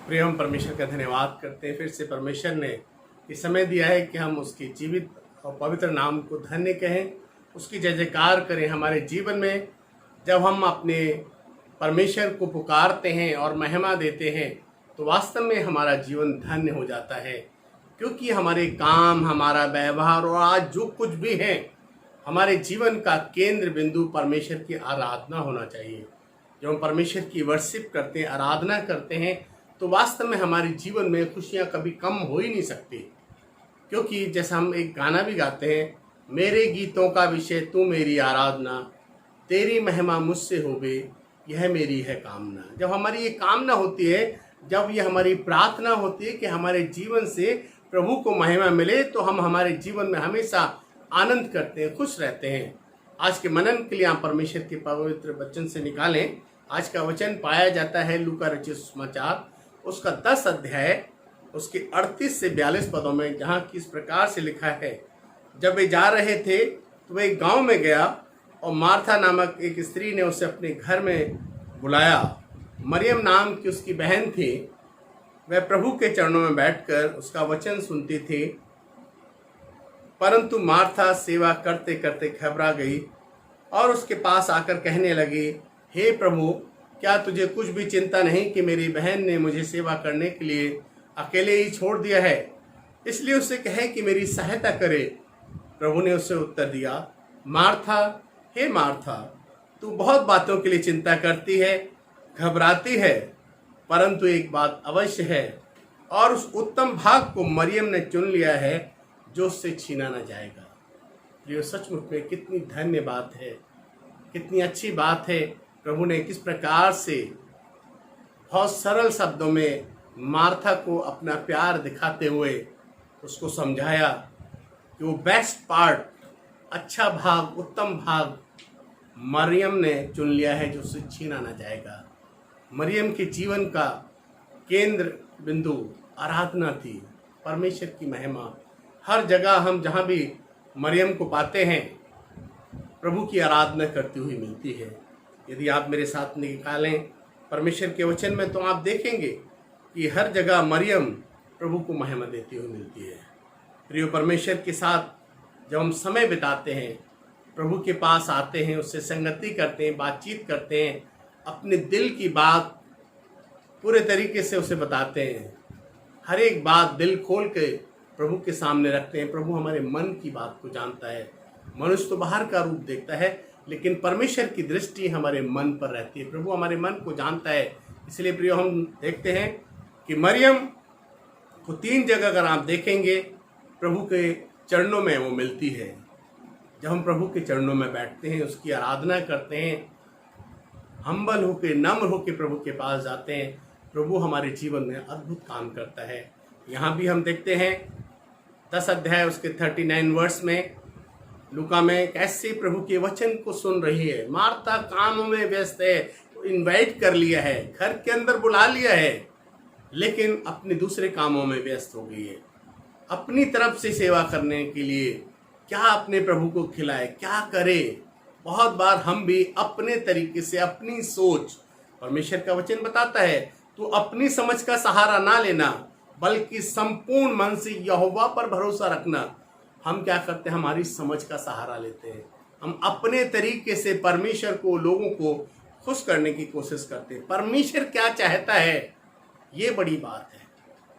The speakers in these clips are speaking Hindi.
प्रिय हम परमेश्वर का धन्यवाद करते हैं। फिर से परमेश्वर ने ये समय दिया है कि हम उसके जीवित और पवित्र नाम को धन्य कहें, उसकी जय जयकार करें हमारे जीवन में। जब हम अपने परमेश्वर को पुकारते हैं और महिमा देते हैं तो वास्तव में हमारा जीवन धन्य हो जाता है, क्योंकि हमारे काम, हमारा व्यवहार और आज जो कुछ भी है, हमारे जीवन का केंद्र बिंदु परमेश्वर की आराधना होना चाहिए। जब हम परमेश्वर की वर्शिप करते हैं, आराधना करते हैं, तो वास्तव में हमारे जीवन में खुशियाँ कभी कम हो ही नहीं सकती। क्योंकि जैसा हम एक गाना भी गाते हैं, मेरे गीतों का विषय तू मेरी आराधना, तेरी महिमा मुझसे होवे यह मेरी है कामना। जब हमारी ये कामना होती है, जब ये हमारी प्रार्थना होती है कि हमारे जीवन से प्रभु को महिमा मिले, तो हम हमारे जीवन में हमेशा आनंद करते हैं, खुश रहते हैं। आज के मनन के लिए आप परमेश्वर के पवित्र वचन से निकालें। आज का वचन पाया जाता है लूका रचित सुसमाचार उसका 10 अध्याय उसके 38 से 42 पदों में, जहाँ किस प्रकार से लिखा है। जब वे जा रहे थे तो वे एक गांव में गया और मार्था नामक एक स्त्री ने उसे अपने घर में बुलाया। मरियम नाम की उसकी बहन थी। वह प्रभु के चरणों में बैठकर उसका वचन सुनती थी, परंतु मार्था सेवा करते करते घबरा गई और उसके पास आकर कहने लगी, हे प्रभु, क्या तुझे कुछ भी चिंता नहीं कि मेरी बहन ने मुझे सेवा करने के लिए अकेले ही छोड़ दिया है, इसलिए उससे कहे कि मेरी सहायता करे। प्रभु ने उससे उत्तर दिया, मार्था, हे मार्था, तू बहुत बातों के लिए चिंता करती है, घबराती है, परंतु एक बात अवश्य है और उस उत्तम भाग को मरियम ने चुन लिया है जो उससे छीना न जाएगा। प्रियो, सचमुच में कितनी धन्य बात है, कितनी अच्छी बात है। प्रभु ने किस प्रकार से बहुत सरल शब्दों में मार्था को अपना प्यार दिखाते हुए उसको समझाया कि वो बेस्ट पार्ट, अच्छा भाग, उत्तम भाग मरियम ने चुन लिया है जो उससे छीना ना जाएगा। मरियम के जीवन का केंद्र बिंदु आराधना थी, परमेश्वर की महिमा। हर जगह हम जहाँ भी मरियम को पाते हैं, प्रभु की आराधना करती हुई मिलती है। यदि आप मेरे साथ निकालें परमेश्वर के वचन में, तो आप देखेंगे कि हर जगह मरियम प्रभु को महिमा देती हुई मिलती है। प्रिय, परमेश्वर के साथ जब हम समय बिताते हैं, प्रभु के पास आते हैं, उससे संगति करते हैं, बातचीत करते हैं, अपने दिल की बात पूरे तरीके से उसे बताते हैं, हर एक बात दिल खोल के प्रभु के सामने रखते हैं। प्रभु हमारे मन की बात को जानता है। मनुष्य तो बाहर का रूप देखता है, लेकिन परमेश्वर की दृष्टि हमारे मन पर रहती है। प्रभु हमारे मन को जानता है। इसलिए प्रिय, हम देखते हैं कि मरियम को 3 जगह अगर आप देखेंगे, प्रभु के चरणों में वो मिलती है। जब हम प्रभु के चरणों में बैठते हैं, उसकी आराधना करते हैं, हम्बल होके, नम्र होके प्रभु के पास जाते हैं, प्रभु हमारे जीवन में अद्भुत काम करता है। यहाँ भी हम देखते हैं 10 अध्याय उसके 39 वर्ष में लूका में कैसे प्रभु के वचन को सुन रही है। मार्था कामों में व्यस्त है, इनवाइट कर लिया है, घर के अंदर बुला लिया है, लेकिन अपने दूसरे कामों में व्यस्त हो गई है। अपनी तरफ से सेवा करने के लिए क्या अपने प्रभु को खिलाए, क्या करे। बहुत बार हम भी अपने तरीके से, अपनी सोच, परमेश्वर का वचन बताता है तो अपनी समझ का सहारा ना लेना, बल्कि संपूर्ण मन से यहोवा पर भरोसा रखना। हम क्या करते हैं, हमारी समझ का सहारा लेते हैं। हम अपने तरीके से परमेश्वर को, लोगों को खुश करने की कोशिश करते हैं। परमेश्वर क्या चाहता है, ये बड़ी बात है।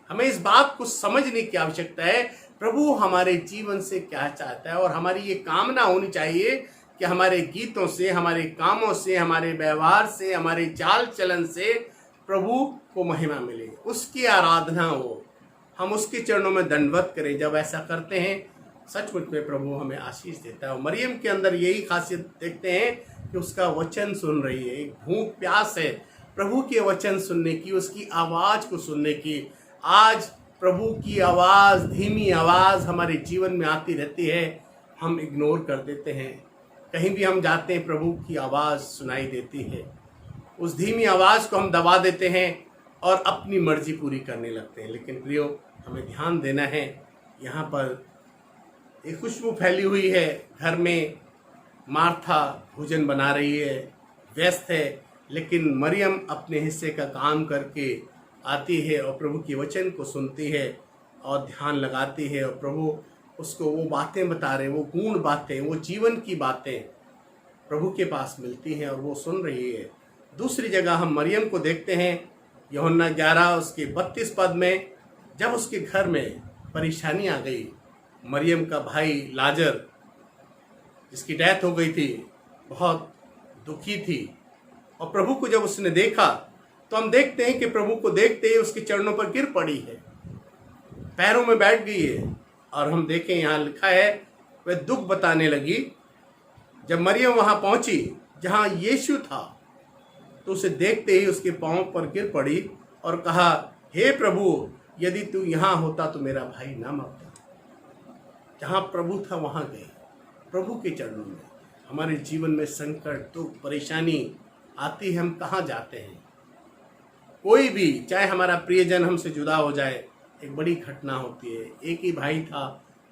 हमें इस बात को समझने की आवश्यकता है, प्रभु हमारे जीवन से क्या चाहता है। और हमारी ये कामना होनी चाहिए कि हमारे गीतों से, हमारे कामों से, हमारे व्यवहार से, हमारे चाल चलन से प्रभु को महिमा मिले, उसकी आराधना हो, हम उसके चरणों में दंडवत करें। जब ऐसा करते हैं, सचमुच में प्रभु हमें आशीष देता है। और मरियम के अंदर यही खासियत देखते हैं कि उसका वचन सुन रही है। एक भूख प्यास है प्रभु के वचन सुनने की, उसकी आवाज को सुनने की। आज प्रभु की आवाज, धीमी आवाज हमारे जीवन में आती रहती है, हम इग्नोर कर देते हैं। कहीं भी हम जाते हैं, प्रभु की आवाज सुनाई देती है, उस धीमी आवाज को हम दबा देते हैं और अपनी मर्जी पूरी करने लगते हैं। लेकिन प्रियो, हमें ध्यान देना है, यहाँ पर एक खुशबू फैली हुई है। घर में मार्था भोजन बना रही है, व्यस्त है, लेकिन मरियम अपने हिस्से का काम करके आती है और प्रभु के वचन को सुनती है और ध्यान लगाती है, और प्रभु उसको वो बातें बता रहे, वो गुण बातें, वो जीवन की बातें प्रभु के पास मिलती हैं और वो सुन रही है। दूसरी जगह हम मरियम को देखते हैं, यूहन्ना 11 उसके 32 पद में, जब उसके घर में परेशानी आ गई, मरियम का भाई लाजर जिसकी डेथ हो गई थी बहुत दुखी थी, और प्रभु को जब उसने देखा तो हम देखते हैं कि प्रभु को देखते ही उसके चरणों पर गिर पड़ी है, पैरों में बैठ गई है। और हम देखें यहाँ लिखा है वह दुख बताने लगी। जब मरियम वहाँ पहुँची जहाँ यीशु था तो उसे देखते ही उसके पाँव पर गिर पड़ी और कहा, हे प्रभु, यदि तू यहाँ होता तो मेरा भाई ना मरता। जहाँ प्रभु था वहाँ गए, प्रभु के चरणों में। हमारे जीवन में संकट, दुख, परेशानी आती है, हम कहाँ जाते हैं? कोई भी, चाहे हमारा प्रियजन हमसे जुदा हो जाए, एक बड़ी घटना होती है। एक ही भाई था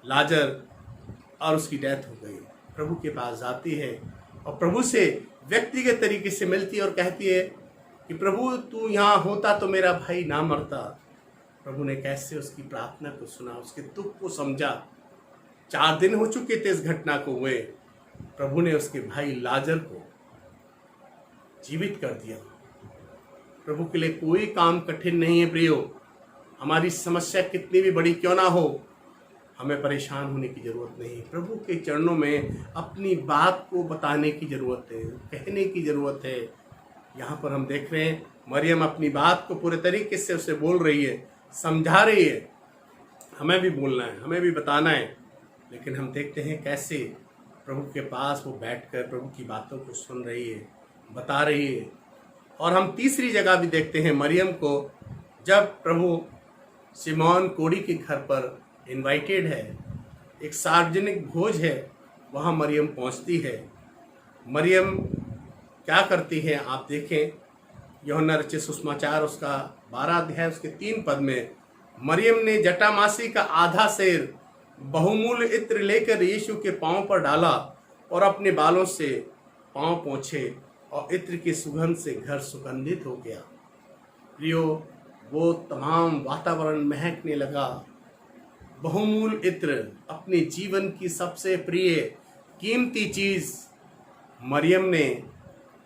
लाजर और उसकी डेथ हो गई। प्रभु के पास जाती है और प्रभु से व्यक्तिगत तरीके से मिलती है और कहती है कि प्रभु तू यहाँ होता तो मेरा भाई ना मरता। प्रभु ने कैसे उसकी प्रार्थना को सुना, उसके दुख को समझा। 4 दिन हो चुके थे इस घटना को हुए, प्रभु ने उसके भाई लाजर को जीवित कर दिया। प्रभु के लिए कोई काम कठिन नहीं है प्रियो। हमारी समस्या कितनी भी बड़ी क्यों ना हो, हमें परेशान होने की जरूरत नहीं। प्रभु के चरणों में अपनी बात को बताने की जरूरत है, कहने की जरूरत है। यहाँ पर हम देख रहे हैं मरियम अपनी बात को पूरे तरीके से उसे बोल रही है, समझा रही है। हमें भी बोलना है, हमें भी बताना है, लेकिन हम देखते हैं कैसे प्रभु के पास वो बैठकर प्रभु की बातों को सुन रही है, बता रही है। और हम तीसरी जगह भी देखते हैं मरियम को, जब प्रभु सिमोन कोढ़ी के घर पर इनवाइटेड है, एक सार्वजनिक भोज है, वहाँ मरियम पहुँचती है। मरियम क्या करती है आप देखें, यूहन्ना रचित सुसमाचार उसका 12 अध्याय उसके 3 पद में, मरियम ने जटामासी का आधा सेर बहुमूल्य इत्र लेकर यीशु के पांव पर डाला और अपने बालों से पांव पोंछे और इत्र की सुगंध से घर सुगंधित हो गया। प्रियो, वो तमाम वातावरण महकने लगा। बहुमूल्य इत्र, अपने जीवन की सबसे प्रिय कीमती चीज मरियम ने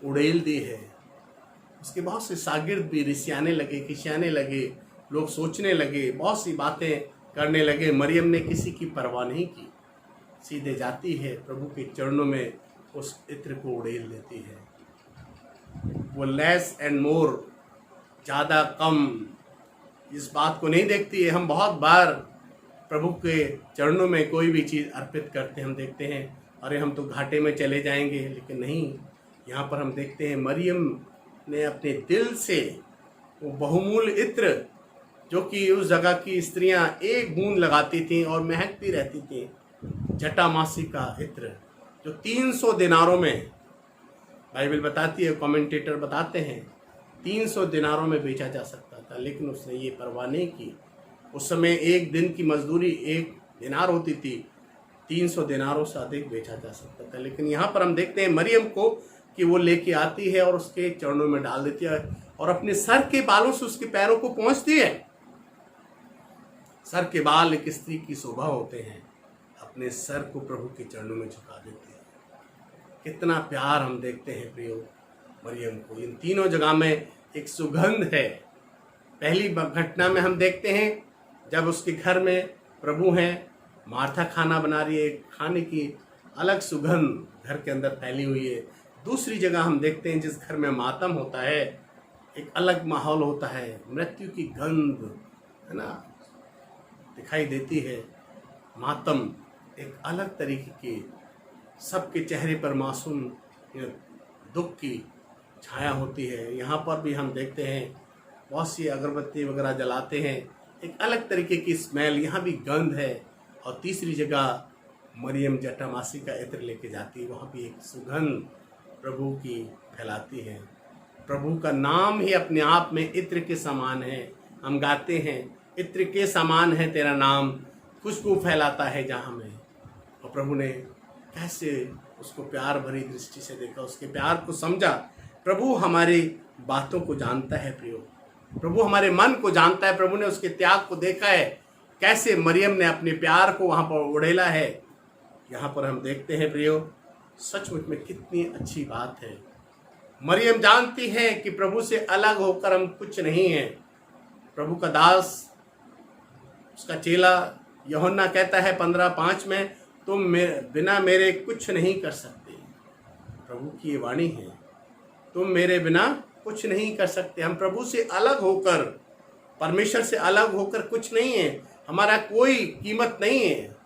उड़ेल दी है। उसके बहुत से शागिर्द भी रिसियाने लगे, खिसियाने लगे, लोग सोचने लगे, बहुत सी बातें करने लगे। मरियम ने किसी की परवाह नहीं की, सीधे जाती है प्रभु के चरणों में, उस इत्र को उड़ेल देती है। वो लेस एंड मोर, ज़्यादा कम, इस बात को नहीं देखती है। हम बहुत बार प्रभु के चरणों में कोई भी चीज़ अर्पित करते हैं, हम देखते हैं अरे हम तो घाटे में चले जाएंगे, लेकिन नहीं। यहाँ पर हम देखते हैं मरियम ने अपने दिल से वो बहुमूल्य इत्र, जो कि उस जगह की स्त्रियां एक बूंद लगाती थीं और महकती रहती थीं, जटामासी का इत्र, जो 300 दिनारों में, बाइबल बताती है, कमेंटेटर बताते हैं 300 दिनारों में बेचा जा सकता था, लेकिन उसने ये परवाह नहीं की। उस समय एक दिन की मजदूरी 1 दिनार होती थी, 300 दिनारों से अधिक बेचा जा सकता था। लेकिन यहाँ पर हम देखते हैं मरियम को कि वो लेके आती है और उसके चरणों में डाल देती है और अपने सर के बालों से उसके पैरों को पहुँचती है। सर के बाल एक स्त्री की शोभा होते हैं, अपने सर को प्रभु के चरणों में झुका देते हैं। कितना प्यार हम देखते हैं प्रियो मरियम को। इन तीनों जगह में एक सुगंध है। पहली घटना में हम देखते हैं जब उसके घर में प्रभु हैं, मार्था खाना बना रही है, खाने की अलग सुगंध घर के अंदर फैली हुई है। दूसरी जगह हम देखते हैं जिस घर में मातम होता है, एक अलग माहौल होता है, मृत्यु की गंध है ना दिखाई देती है। मातम एक अलग तरीके की, सबके चेहरे पर मासूम दुख की छाया होती है। यहाँ पर भी हम देखते हैं बहुत सी अगरबत्ती वगैरह जलाते हैं, एक अलग तरीके की स्मेल, यहाँ भी गंध है। और तीसरी जगह मरियम जटामासी का इत्र लेके जाती है, वहाँ भी एक सुगंध प्रभु की फैलाती है। प्रभु का नाम ही अपने आप में इत्र के समान है। हम गाते हैं इत्र के समान है तेरा नाम, खुशबू फैलाता है जहाँ में। और प्रभु ने कैसे उसको प्यार भरी दृष्टि से देखा, उसके प्यार को समझा। प्रभु हमारी बातों को जानता है प्रियो। प्रभु हमारे मन को जानता है। प्रभु ने उसके त्याग को देखा है, कैसे मरियम ने अपने प्यार को वहाँ पर उड़ेला है। यहाँ पर हम देखते हैं प्रियो, सचमुच में कितनी अच्छी बात है। मरियम जानती है कि प्रभु से अलग होकर हम कुछ नहीं हैं। प्रभु का दास, उसका चेला यूहन्ना कहता है 15:5 में, तुम बिना मेरे कुछ नहीं कर सकते। प्रभु की ये वाणी है, तुम मेरे बिना कुछ नहीं कर सकते। हम प्रभु से अलग होकर, परमेश्वर से अलग होकर कुछ नहीं है, हमारा कोई कीमत नहीं है।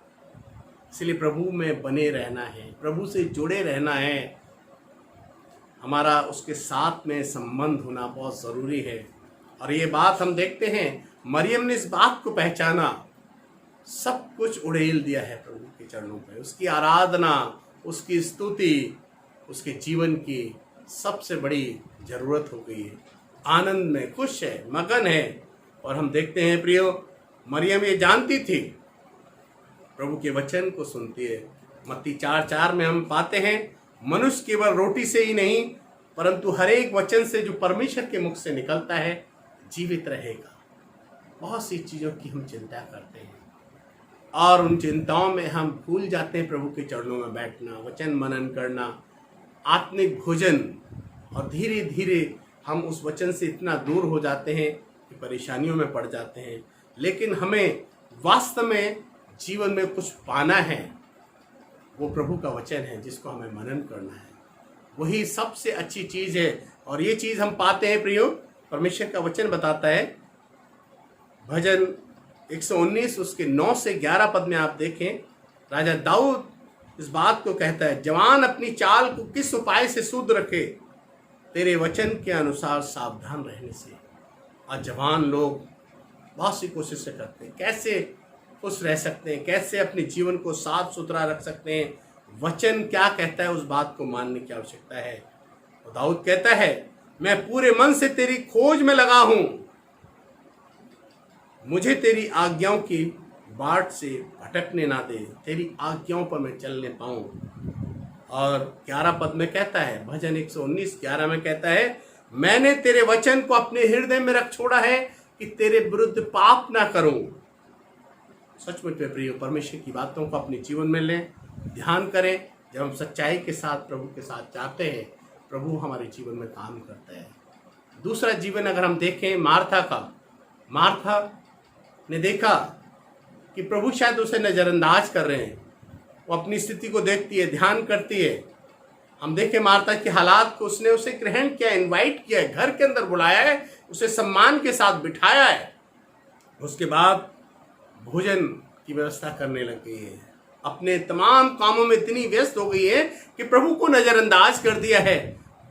इसलिए प्रभु में बने रहना है, प्रभु से जुड़े रहना है, हमारा उसके साथ में संबंध होना बहुत ज़रूरी है। और ये बात हम देखते हैं, मरियम ने इस बात को पहचाना, सब कुछ उड़ेल दिया है प्रभु के चरणों पर। उसकी आराधना, उसकी स्तुति उसके जीवन की सबसे बड़ी ज़रूरत हो गई है। आनंद में खुश है, मगन है। और हम देखते हैं प्रियो, मरियम ये जानती थी, प्रभु के वचन को सुनती है। मत्ती 4:4 में हम पाते हैं, मनुष्य केवल रोटी से ही नहीं परंतु हर एक वचन से जो परमेश्वर के मुख से निकलता है जीवित रहेगा। बहुत सी चीज़ों की हम चिंता करते हैं और उन चिंताओं में हम भूल जाते हैं प्रभु के चरणों में बैठना, वचन मनन करना, आत्मिक भोजन। और धीरे धीरे हम उस वचन से इतना दूर हो जाते हैं कि परेशानियों में पड़ जाते हैं। लेकिन हमें वास्तव में जीवन में कुछ पाना है, वो प्रभु का वचन है जिसको हमें मनन करना है। वही सबसे अच्छी चीज़ है। और ये चीज़ हम पाते हैं प्रियो, परमेश्वर का वचन बताता है, भजन 119 उसके 9 से 11 पद में आप देखें, राजा दाऊद इस बात को कहता है, जवान अपनी चाल को किस उपाय से शुद्ध रखे, तेरे वचन के अनुसार सावधान रहने से। और जवान लोग बहुत सी कोशिशें करते हैं, कैसे खुश रह सकते हैं, कैसे अपने जीवन को साफ सुथरा रख सकते हैं, वचन क्या कहता है उस बात को मानने की आवश्यकता है। तो दाऊद कहता है, मैं पूरे मन से तेरी खोज में लगा हूं, मुझे तेरी आज्ञाओं की बाट से भटकने ना दे, तेरी आज्ञाओं पर मैं चलने पाऊं। और 11 पद में कहता है, भजन 119:11 में कहता है, मैंने तेरे वचन को अपने हृदय में रख छोड़ा है कि तेरे विरुद्ध पाप ना करूं। सचमुच में प्रिय, परमेश्वर की बातों को अपने जीवन में लें, ध्यान करें। जब हम सच्चाई के साथ प्रभु के साथ जाते हैं, प्रभु हमारे जीवन में काम करता है। दूसरा जीवन अगर हम देखें मार्था का, मार्था ने देखा कि प्रभु शायद उसे नज़रअंदाज कर रहे हैं। वो अपनी स्थिति को देखती है, ध्यान करती है। हम देखें मार्था के हालात को, उसने उसे ग्रहण किया, इनवाइट किया है, घर के अंदर बुलाया है, उसे सम्मान के साथ बिठाया है। उसके बाद भोजन की व्यवस्था करने लग गई है। अपने तमाम कामों में इतनी व्यस्त हो गई है कि प्रभु को नज़रअंदाज कर दिया है।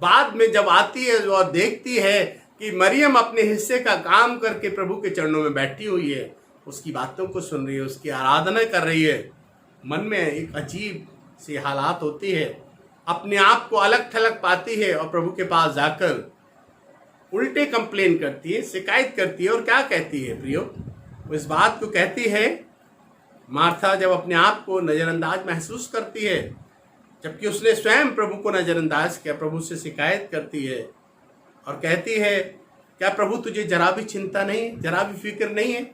बाद में जब आती है और देखती है कि मरियम अपने हिस्से का काम करके प्रभु के चरणों में बैठी हुई है, उसकी बातों को सुन रही है, उसकी आराधना कर रही है, मन में एक अजीब सी हालात होती है, अपने आप को अलग थलग पाती है और प्रभु के पास जाकर उल्टे कंप्लेन करती है, शिकायत करती है। और क्या कहती है प्रियो, वो इस बात को कहती है, मार्था जब अपने आप को नज़रअंदाज महसूस करती है, जबकि उसने स्वयं प्रभु को नज़रअंदाज किया, प्रभु से शिकायत करती है और कहती है, क्या प्रभु तुझे जरा भी चिंता नहीं, जरा भी फिक्र नहीं है,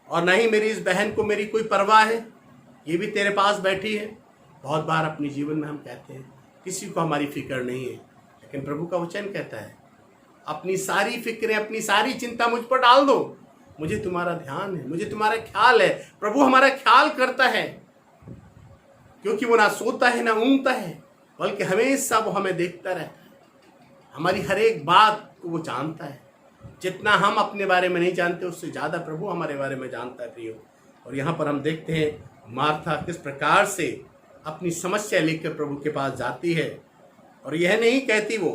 और न ही मेरी इस बहन को मेरी कोई परवाह है, ये भी तेरे पास बैठी है। बहुत बार अपने जीवन में हम कहते हैं किसी को हमारी फिक्र नहीं है, लेकिन प्रभु का वचन कहता है, अपनी सारी फिक्रें, अपनी सारी चिंता मुझ पर डाल दो, मुझे तुम्हारा ध्यान है, मुझे तुम्हारा ख्याल है। प्रभु हमारा ख्याल करता है, क्योंकि वो ना सोता है ना ऊँगता है, बल्कि हमेशा वो हमें देखता रहता है। हमारी हर एक बात को वो जानता है। जितना हम अपने बारे में नहीं जानते, उससे ज़्यादा प्रभु हमारे बारे में जानता है प्रियो। और यहाँ पर हम देखते हैं मार्था किस प्रकार से अपनी समस्या लेकर प्रभु के पास जाती है। और यह नहीं कहती वो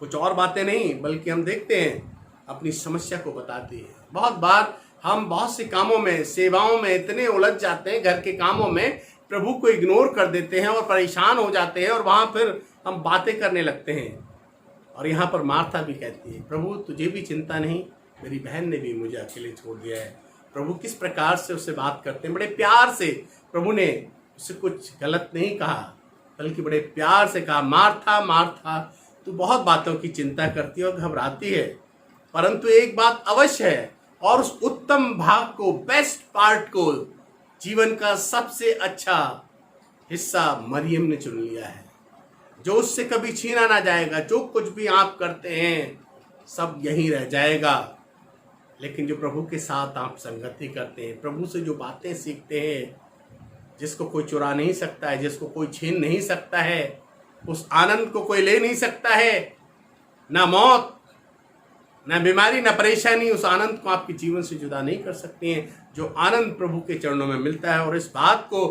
कुछ और बातें नहीं, बल्कि हम देखते हैं अपनी समस्या को बताती है। बहुत बार हम बहुत से कामों में, सेवाओं में इतने उलझ जाते हैं, घर के कामों में प्रभु को इग्नोर कर देते हैं और परेशान हो जाते हैं, और वहाँ फिर हम बातें करने लगते हैं। और यहाँ पर मार्था भी कहती है, प्रभु तुझे भी चिंता नहीं, मेरी बहन ने भी मुझे अकेले छोड़ दिया है। प्रभु किस प्रकार से उससे बात करते हैं, बड़े प्यार से। प्रभु ने उससे कुछ गलत नहीं कहा, बल्कि बड़े प्यार से कहा, मार्था मार्था तू बहुत बातों की चिंता करती है और घबराती है, परंतु एक बात अवश्य है, और उस उत्तम भाग को, बेस्ट पार्ट को, जीवन का सबसे अच्छा हिस्सा मरियम ने चुन लिया है, जो उससे कभी छीना ना जाएगा। जो कुछ भी आप करते हैं सब यहीं रह जाएगा, लेकिन जो प्रभु के साथ आप संगति करते हैं, प्रभु से जो बातें सीखते हैं, जिसको कोई चुरा नहीं सकता है, जिसको कोई छीन नहीं सकता है, उस आनंद को कोई ले नहीं सकता है, ना मौत, ना बीमारी, ना परेशानी उस आनंद को आपके जीवन से जुदा नहीं कर सकती हैं, जो आनंद प्रभु के चरणों में मिलता है। और इस बात को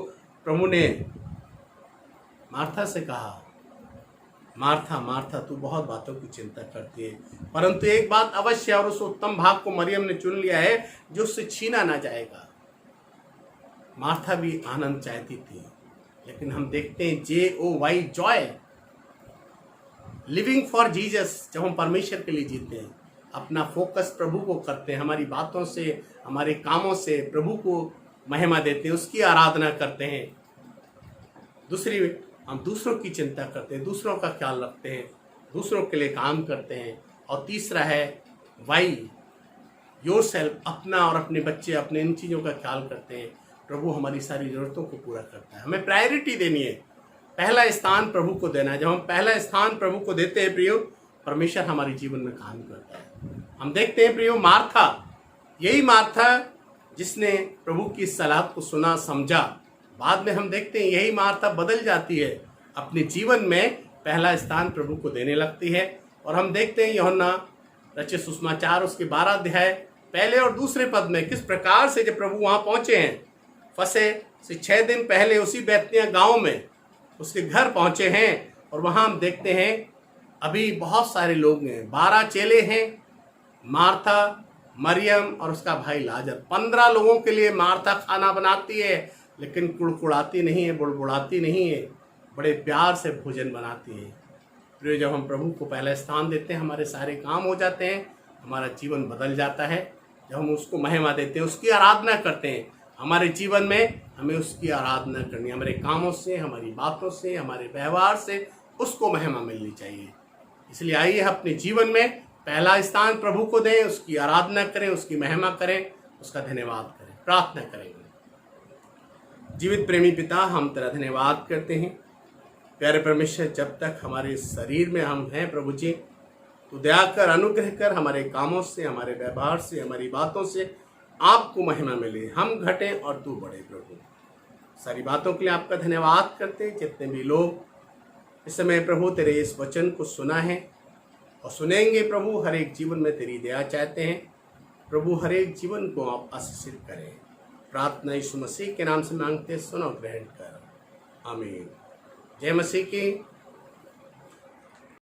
प्रभु ने मार्था से कहा, मार्था मार्था तू बहुत बातों की चिंता करती है, परंतु एक बात अवश्य, और उस उत्तम भाग को मरियम ने चुन लिया है जो उससे छीना ना जाएगा। मार्था भी आनंद चाहती थी, लेकिन हम देखते हैं JOY, Joy, living for Jesus. जब हम परमेश्वर के लिए जीते हैं, अपना फोकस प्रभु को करते हैं, हमारी बातों से, हमारे कामों से प्रभु को महिमा देते हैं, उसकी आराधना करते हैं। हम दूसरों की चिंता करते हैं, दूसरों का ख्याल रखते हैं, दूसरों के लिए काम करते हैं। और तीसरा है वाई, योरसेल्फ, अपना और अपने बच्चे, अपने इन चीज़ों का ख्याल करते हैं। प्रभु हमारी सारी ज़रूरतों को पूरा करता है। हमें प्रायोरिटी देनी है, पहला स्थान प्रभु को देना है। जब हम पहला स्थान प्रभु को देते हैं प्रियो, परमेश्वर हमारे जीवन में काम करता है। हम देखते हैं प्रियो, मार्था, यही मार्था जिसने प्रभु की सलाह को सुना, समझा, बाद में हम देखते हैं यही मार्था बदल जाती है, अपने जीवन में पहला स्थान प्रभु को देने लगती है। और हम देखते हैं यूहन्ना रचित सुसमाचार उसके 12 अध्याय पहले और दूसरे पद में किस प्रकार से जब प्रभु वहाँ पहुँचे हैं, फंसे से 6 दिन पहले उसी बैतनिय्याह गांव में उसके घर पहुँचे हैं। और वहाँ हम देखते हैं अभी बहुत सारे लोग हैं, 12 चेले हैं, मार्था, मरियम और उसका भाई लाजर। 15 लोगों के लिए मार्था खाना बनाती है, लेकिन कुड़कुड़ाती नहीं है, बुड़बुड़ाती नहीं है, बड़े प्यार से भोजन बनाती है। फिर जब हम प्रभु को पहला स्थान देते हैं, हमारे सारे काम हो जाते हैं, हमारा जीवन बदल जाता है। जब हम उसको महिमा देते हैं, उसकी आराधना करते हैं, हमारे जीवन में हमें उसकी आराधना करनी, हमारे कामों से, हमारी बातों से, हमारे व्यवहार से उसको महिमा मिलनी चाहिए। इसलिए आइए अपने जीवन में पहला स्थान प्रभु को दें, उसकी आराधना करें, उसकी महिमा करें, उसका धन्यवाद करें। प्रार्थना करेंगे। जीवित प्रेमी पिता, हम तेरा धन्यवाद करते हैं। प्यारे परमेश्वर, जब तक हमारे शरीर में हम हैं प्रभु जी, तू दया कर, अनुग्रह कर, हमारे कामों से, हमारे व्यवहार से, हमारी बातों से आपको महिमा मिले, हम घटें और तू बढ़े। प्रभु सारी बातों के लिए आपका धन्यवाद करते हैं। जितने भी लोग इस समय प्रभु तेरे इस वचन को सुना है और सुनेंगे प्रभु, हर एक जीवन में तेरी दया चाहते हैं प्रभु, हर एक जीवन को आप आशीषित करें। प्रार्थना यीशु मसीह के नाम से मांगते, सुनो, ग्रहण कर, आमीन। जय मसीह की।